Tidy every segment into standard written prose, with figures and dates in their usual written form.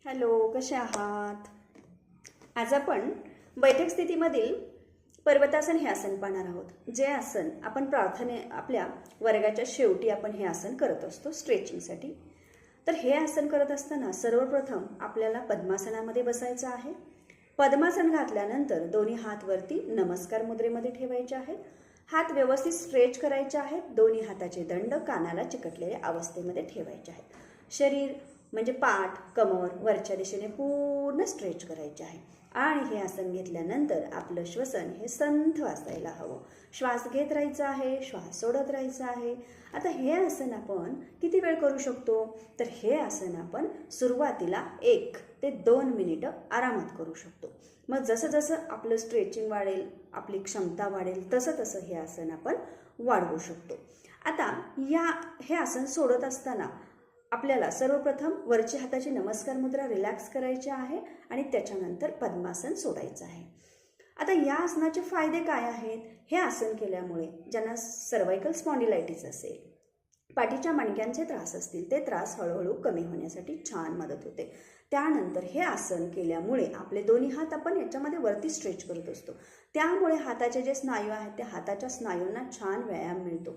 Hello, कसे आहात? आज आपण बैठक स्थितीमधील पर्वतासन हे आसन पाहणार आहोत. जे आसन आपण आपल्या वर्गाच्या शेवटी आपण हे आसन करत असतो स्ट्रेचिंगसाठी. तर हे आसन करत असताना सर्वप्रथम आपल्याला पद्मासनामध्ये बसायचं आहे. पद्मासन घातल्यानंतर दोन्ही हात वरती नमस्कार मुद्रेमध्ये ठेवायचे आहेत. हात व्यवस्थित स्ट्रेच करायचे आहेत. दोन्ही हाताचे दंड कानाला चिकटलेल्या अवस्थेमध्ये ठेवायचे आहेत. शरीर म्हणजे पाठ, कमर वरच्या दिशेने पूर्ण स्ट्रेच करायचे आहे. आणि हे आसन घेतल्यानंतर आपलं श्वसन हे संथ असायला हवं. श्वास घेत राहायचा आहे, श्वास सोडत राहायचा आहे. आता हे आसन आपण किती वेळ करू शकतो? तर हे आसन आपण सुरुवातीला 1 ते 2 मिनिटं आरामात करू शकतो. मग जसं जसं आपलं स्ट्रेचिंग वाढेल, आपली क्षमता वाढेल, तसं तसं हे आसन आपण वाढवू शकतो. आता हे आसन सोडत असताना आपल्याला सर्वप्रथम वरच्या हाताची नमस्कार मुद्रा रिलॅक्स करायची आहे आणि त्याच्यानंतर पद्मासन सोडायचं आहे. आता या आसनाचे फायदे काय आहेत? हे आसन केल्यामुळे ज्यांना सर्वायकल स्पॉन्डिलायटिस असेल, पाठीच्या मणक्यांचे त्रास असतील, ते त्रास हळूहळू कमी होण्यासाठी छान मदत होते. त्यानंतर हे आसन केल्यामुळे आपले दोन्ही हात आपण याच्यामध्ये वरती स्ट्रेच करत असतो. त्यामुळे हाताचे जे स्नायू आहेत त्या हाताच्या स्नायूंना छान व्यायाम मिळतो.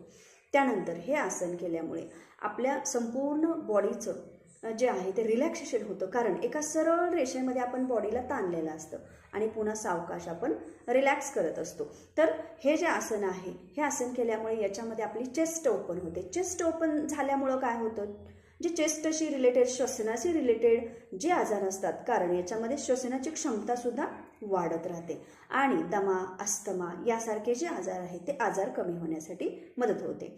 त्यानंतर हे आसन केल्यामुळे आपल्या संपूर्ण बॉडीचं जे आहे ते रिलॅक्सेशन होतं. कारण एका सरळ रेषेमध्ये आपण बॉडीला ताणलेलं असतं आणि पुन्हा सावकाश आपण रिलॅक्स करत असतो. तर हे जे आसन आहे, हे आसन केल्यामुळे याच्यामध्ये आपली चेस्ट ओपन होते. चेस्ट ओपन झाल्यामुळं काय होतं? जे चेस्टशी रिलेटेड, श्वसनाशी रिलेटेड जे आजार असतात, कारण याच्यामध्ये श्वसनाची क्षमतासुद्धा वाढत राहते आणि दमा, अस्थमा यासारखे जे आजार आहेत ते आजार कमी होण्यासाठी मदत होते.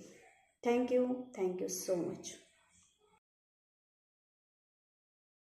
Thank you so much.